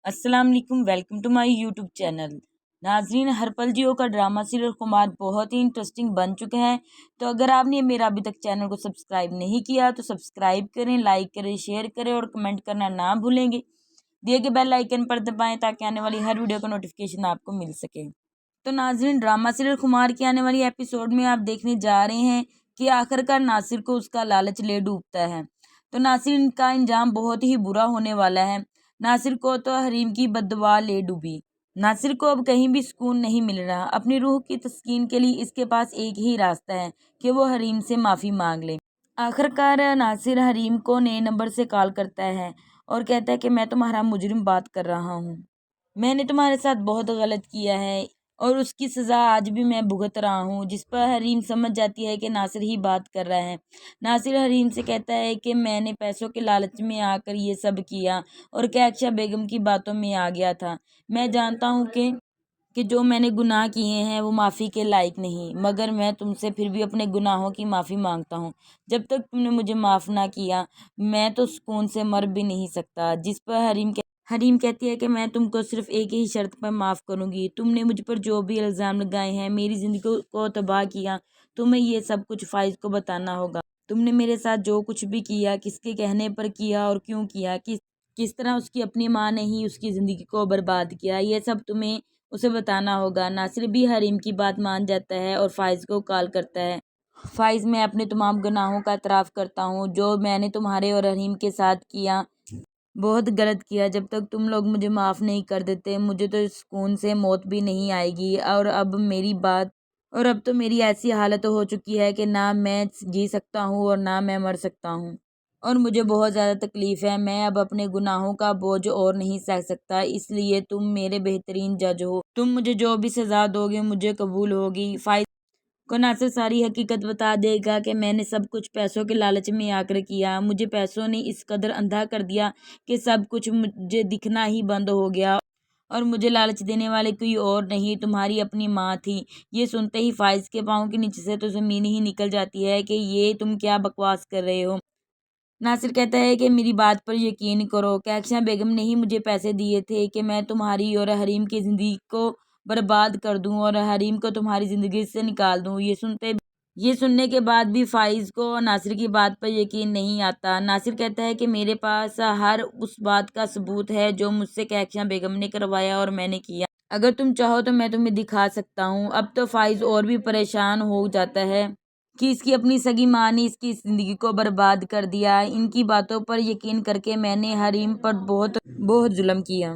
السلام علیکم، welcome to my YouTube channel. ناظرین، ہر پل جیو کا ڈرامہ سیریل خمار بہت ہی انٹرسٹنگ بن چکا ہے، تو اگر آپ نے میرا ابھی تک چینل کو سبسکرائب نہیں کیا تو سبسکرائب کریں، لائک کریں، شیئر کریں اور کمنٹ کرنا نہ بھولیں گے۔ دیے گئے بیل آئیکن پر دبائیں تاکہ آنے والی ہر ویڈیو کا نوٹیفیکیشن آپ کو مل سکے۔ تو ناظرین، ڈرامہ سیریل خمار کی آنے والی ایپیسوڈ میں آپ دیکھنے جا رہے ہیں کہ آخر کار ناصر کو اس کا لالچ لے ڈوبتا ہے، تو ناصر کا انجام بہت ہی برا ہونے والا ہے۔ ناصر کو تو حریم کی بد دعا لے ڈوبی۔ ناصر کو اب کہیں بھی سکون نہیں مل رہا۔ اپنی روح کی تسکین کے لیے اس کے پاس ایک ہی راستہ ہے کہ وہ حریم سے معافی مانگ لے۔ آخر کار ناصر حریم کو نئے نمبر سے کال کرتا ہے اور کہتا ہے کہ میں تمہارا مجرم بات کر رہا ہوں، میں نے تمہارے ساتھ بہت غلط کیا ہے اور اس کی سزا آج بھی میں بھگت رہا ہوں، جس پر حریم سمجھ جاتی ہے کہ ناصر ہی بات کر رہا ہے۔ ناصر حریم سے کہتا ہے کہ میں نے پیسوں کے لالچ میں آ کر یہ سب کیا اور کیکشا بیگم کی باتوں میں آ گیا تھا۔ میں جانتا ہوں کہ جو میں نے گناہ کیے ہیں وہ معافی کے لائق نہیں، مگر میں تم سے پھر بھی اپنے گناہوں کی معافی مانگتا ہوں۔ جب تک تم نے مجھے معاف نہ کیا میں تو سکون سے مر بھی نہیں سکتا۔ جس پر حریم کہتی ہے کہ میں تم کو صرف ایک ہی شرط پر معاف کروں گی، تم نے مجھ پر جو بھی الزام لگائے ہیں، میری زندگی کو تباہ کیا، تمہیں یہ سب کچھ فائز کو بتانا ہوگا۔ تم نے میرے ساتھ جو کچھ بھی کیا، کس کے کہنے پر کیا اور کیوں کیا، کس طرح اس کی اپنی ماں نے ہی اس کی زندگی کو برباد کیا، یہ سب تمہیں اسے بتانا ہوگا۔ ناصر بھی حریم کی بات مان جاتا ہے اور فائز کو کال کرتا ہے۔ فائز، میں اپنے تمام گناہوں کا اعتراف کرتا ہوں، جو میں نے تمہارے اور حریم کے ساتھ کیا بہت غلط کیا۔ جب تک تم لوگ مجھے معاف نہیں کر دیتے مجھے تو سکون سے موت بھی نہیں آئے گی، اور اب تو میری ایسی حالت ہو چکی ہے کہ نہ میں جی سکتا ہوں اور نہ میں مر سکتا ہوں، اور مجھے بہت زیادہ تکلیف ہے۔ میں اب اپنے گناہوں کا بوجھ اور نہیں سہ سکتا، اس لیے تم میرے بہترین جج ہو، تم مجھے جو بھی سزا دو گے مجھے قبول ہوگی۔ فائز کو ناصر ساری حقیقت بتا دے گا کہ میں نے سب کچھ پیسوں کے لالچ میں آ کر کیا، مجھے پیسوں نے اس قدر اندھا کر دیا کہ سب کچھ مجھے دکھنا ہی بند ہو گیا، اور مجھے لالچ دینے والے کوئی اور نہیں، تمہاری اپنی ماں تھی۔ یہ سنتے ہی فائز کے پاؤں کے نیچے سے تو زمین ہی نکل جاتی ہے کہ یہ تم کیا بکواس کر رہے ہو۔ ناصر کہتا ہے کہ میری بات پر یقین کرو، کیکشا بیگم نے ہی مجھے پیسے دیے تھے کہ میں تمہاری اور حریم کی زندگی کو برباد کر دوں اور حریم کو تمہاری زندگی سے نکال دوں۔ یہ سننے کے بعد بھی فائز کو ناصر کی بات پر یقین نہیں آتا۔ ناصر کہتا ہے کہ میرے پاس ہر اس بات کا ثبوت ہے جو مجھ سے کیکشا بیگم نے کروایا اور میں نے کیا، اگر تم چاہو تو میں تمہیں دکھا سکتا ہوں۔ اب تو فائز اور بھی پریشان ہو جاتا ہے کہ اس کی اپنی سگی ماں نے اس کی زندگی کو برباد کر دیا۔ ان کی باتوں پر یقین کر کے میں نے حریم پر بہت ظلم کیا۔